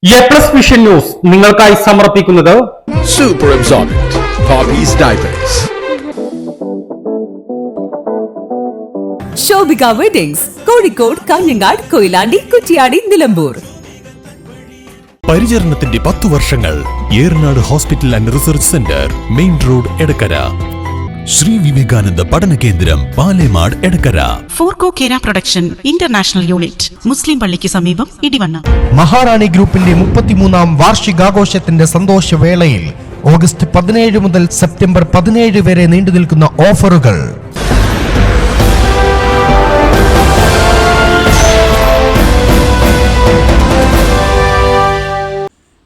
A+ vision news നിങ്ങൾക്കായി സമർപ്പിക്കുന്നത് Super Absorbent Hobbies Diapers. Shobhika weddings Kozhikode, Kanhangad, Koyilandy, Kuttiady, Nilambur. പരിചരണത്തിന്റെ 10 വർഷങ്ങൾ. Eranad hospital and research centre, main road, Edakkara. Sri Vivekananda പഠന കേന്ദ്രം, പാലേമാട്, എടക്കര. ഫോർകോ കേര പ്രൊഡക്ഷൻ ഇന്റർനാഷണൽ യൂണിറ്റ്, മുസ്ലിം പള്ളിക്ക് സമീപം, ഇടിവണ്ണ. മഹാറാണി ഗ്രൂപ്പിന്റെ 33ാം വാർഷികാഘോഷത്തിന്റെ സന്തോഷവേളയിൽ ഓഗസ്റ്റ് 17 മുതൽ സെപ്റ്റംബർ 17 വരെ നീണ്ടുനിൽക്കുന്ന ഓഫറുകൾ.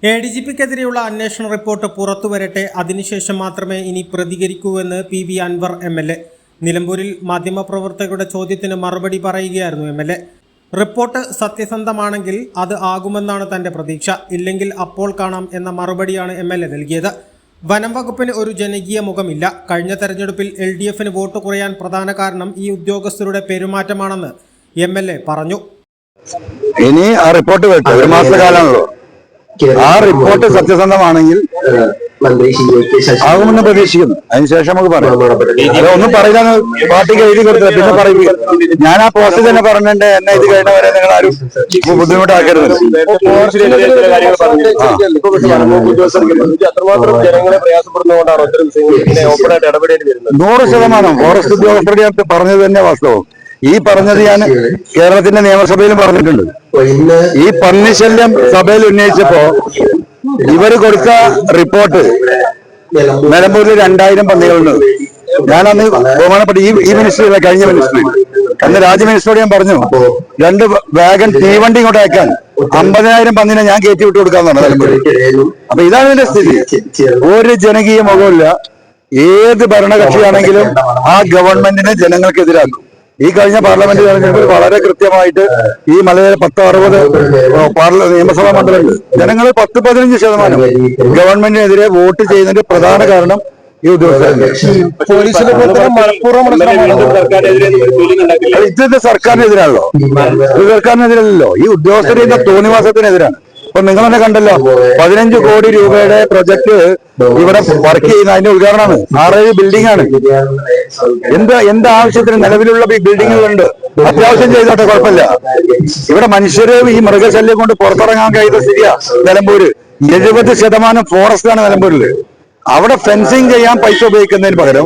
ADGPക്കെതിരെയുള്ള അന്വേഷണ റിപ്പോർട്ട് പുറത്തുവരട്ടെ, അതിനുശേഷം മാത്രമേ ഇനി പ്രതികരിക്കൂവെന്ന് PV അൻവർ MLA. നിലമ്പൂരിൽ മാധ്യമപ്രവർത്തകരുടെ ചോദ്യത്തിന് മറുപടി പറയുകയായിരുന്നു MLA. റിപ്പോർട്ട് സത്യസന്ധമാണെങ്കിൽ അത് ആകുമെന്നാണ് തന്റെ പ്രതീക്ഷ, ഇല്ലെങ്കിൽ അപ്പോൾ കാണാം എന്ന മറുപടിയാണ് MLA നൽകിയത്. വനം വകുപ്പിന് ഒരു ജനകീയ മുഖമില്ല. കഴിഞ്ഞ തെരഞ്ഞെടുപ്പിൽ LDFന് വോട്ട് കുറയാൻ പ്രധാന കാരണം ഈ ഉദ്യോഗസ്ഥരുടെ പെരുമാറ്റമാണെന്ന് MLA പറഞ്ഞു. ഇനി ആ റിപ്പോർട്ട് വെച്ച് ഒരു മാസക്കാലാണല്ലോ. ആ റിപ്പോർട്ട് സത്യസന്ധമാണെങ്കിൽ ആകുമെന്ന് പ്രതീക്ഷിക്കുന്നു. അതിനുശേഷം നമുക്ക് പറയാം. ഒന്നും പറയില്ല, പാർട്ടിക്ക് എഴുതി കൊടുത്തത് പിന്നെ പറയില്ല. ഞാൻ ആ പോസ്റ്റ് തന്നെ പറഞ്ഞിട്ടുണ്ട്, എന്നെ ഇത് കഴിഞ്ഞവരെ നിങ്ങൾ ആരും ബുദ്ധിമുട്ടാക്കരുത്. 100% ഫോറസ്റ്റ് ഉദ്യോഗസ്ഥരുടെ പറഞ്ഞത് തന്നെ വാസ്തവം. ഈ പറഞ്ഞത് ഞാൻ കേരളത്തിന്റെ നിയമസഭയിലും പറഞ്ഞിട്ടുണ്ട്. ഈ പന്നിശല്യം സഭയിൽ ഉന്നയിച്ചപ്പോ ഇവര് കൊടുത്ത റിപ്പോർട്ട് നിലമ്പൂരിൽ 2000 പന്നികളുണ്ട്. ഞാനന്ന് ബഹുമാനപ്പെട്ട ഈ മിനിസ്റ്ററില്ല, കഴിഞ്ഞ മിനിസ്റ്ററി, അന്ന് രാജ്യ മിനിസ്റ്ററോട് ഞാൻ പറഞ്ഞു, 2 വാഗൺ തീവണ്ടി ഇങ്ങോട്ട് അയക്കാൻ 50,000 പന്നിനെ ഞാൻ കയറ്റി വിട്ടു കൊടുക്കാന്ന് പറഞ്ഞു നിലമ്പൂരിൽ. അപ്പൊ ഇതാണ് ഇതിന്റെ സ്ഥിതി. ഒരു ജനകീയ മുഖമില്ല. ഏത് ഭരണകക്ഷിയാണെങ്കിലും ആ ഗവൺമെന്റിനെ ജനങ്ങൾക്കെതിരാക്കും. ഈ കഴിഞ്ഞ പാർലമെന്റ് തെരഞ്ഞെടുപ്പിൽ വളരെ കൃത്യമായിട്ട് ഈ മലയാള 10-60 നിയമസഭാ മണ്ഡലങ്ങളിൽ ജനങ്ങൾ 10-15% ഗവൺമെന്റിനെതിരെ വോട്ട് ചെയ്യുന്നതിന്റെ പ്രധാന കാരണം ഈ ഉദ്യോഗസ്ഥർ. ഇത് സർക്കാരിനെതിരാണല്ലോ, ഇത് സർക്കാരിനെതിരല്ലോ, ഈ ഉദ്യോഗസ്ഥരുടെ തോന്നിവാസത്തിനെതിരാണ്. അപ്പൊ നിങ്ങൾ തന്നെ കണ്ടല്ലോ, 15 കോടി രൂപയുടെ പ്രൊജക്ട് ഇവിടെ വർക്ക് ചെയ്യുന്ന അതിന്റെ ഉദ്ഘാടനമാണ്. 6 ബിൽഡിംഗ് ആണ്. എന്ത് ആവശ്യത്തിന് നിലവിലുള്ള ബിൽഡിങ്ങുകളുണ്ട്, അത്യാവശ്യം ചെയ്തോട്ടെ, കുഴപ്പമില്ല. ഇവിടെ മനുഷ്യര് ഈ മൃഗശല്യം കൊണ്ട് പുറത്തിറങ്ങാൻ കഴിയുന്ന സ്ഥിതിയാ നിലമ്പൂര്. 70% ഫോറസ്റ്റ് ആണ് നിലമ്പൂരില്. അവിടെ ഫെൻസിങ് ചെയ്യാൻ പൈസ ഉപയോഗിക്കുന്നതിന് പകരം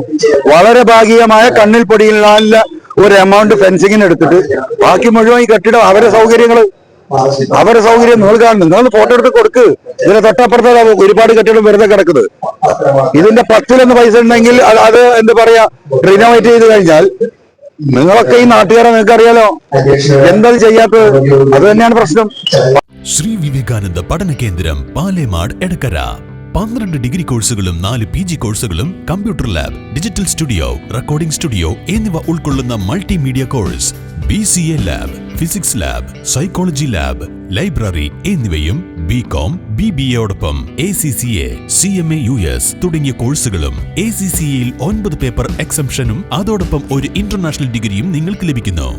വളരെ ഭാഗികമായ കണ്ണിൽ പൊടിയില്ല ഒരു എമൗണ്ട് ഫെൻസിങ്ങിന് എടുത്തിട്ട് ബാക്കി മുഴുവൻ ഈ കെട്ടിടം അവരുടെ സൗകര്യം നിങ്ങൾ കാണുന്നു. നിങ്ങൾ ഫോട്ടോ എടുത്ത് കൊടുക്ക്. ഇതിന്റെ തൊട്ടപ്പുറത്ത് ഒരുപാട് കെട്ടിടം വെറുതെ കിടക്കുന്നത്. ഇതിന്റെ 10 പൈസ ഉണ്ടെങ്കിൽ അത് എന്താ പറയാ, റിനോവേറ്റ് ചെയ്ത് കഴിഞ്ഞാൽ നിങ്ങളൊക്കെ ഈ നാട്ടുകാരെ നിങ്ങൾക്ക് അറിയാലോ, എന്താ ചെയ്യാത്തത്? അത് തന്നെയാണ് പ്രശ്നം. ശ്രീ വിവേകാനന്ദ പഠന കേന്ദ്രം, പാലേമാട്, എടക്കര. 12 ഡിഗ്രി കോഴ്സുകളും 4 PG കോഴ്സുകളും, computer lab, digital studio, recording studio എന്നിവ ഉൾക്കൊള്ളുന്ന multimedia course, BCA lab, physics lab, psychology lab, library എന്നിവയും BCom, BBAയോടൊപ്പം ACCA, CMA US തുടങ്ങിയ കോഴ്സുകളും. ACCAയിൽ 9 പേപ്പർ എക്സംഷനും അതോടൊപ്പം ഒരു ഇന്റർനാഷണൽ ഡിഗ്രിയും നിങ്ങൾക്ക് ലഭിക്കുന്നു.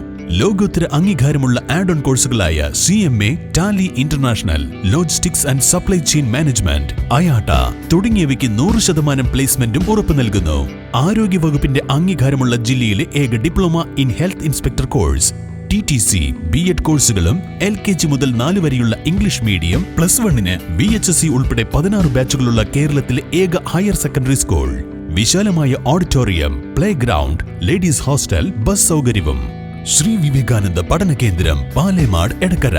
ലോകോത്തര അംഗീകാരമുള്ള ആഡ് ഓൺ കോഴ്സുകളായ CMA, Tally international, logistics and supply chain management, IATA തുടങ്ങിയവയ്ക്ക് 100% പ്ലേസ്മെന്റും ഉറപ്പു നൽകുന്നു. ആരോഗ്യ വകുപ്പിന്റെ അംഗീകാരമുള്ള ജില്ലയിലെ ഏക diploma in health inspector course, TTC, B.Ed കോഴ്സുകളും, LKG മുതൽ 4 വരെയുള്ള ഇംഗ്ലീഷ് മീഡിയം, +1-ന് VHSC ഉൾപ്പെടെ 16 ബാച്ചുകളുള്ള കേരളത്തിലെ ഏക ഹയർ സെക്കൻഡറി സ്കൂൾ, വിശാലമായ auditorium, play ground, ladies hostel, bus സൗകര്യവും. ശ്രീ വിവേകാനന്ദ പഠന കേന്ദ്രം, പാലേമാട്, എടക്കര.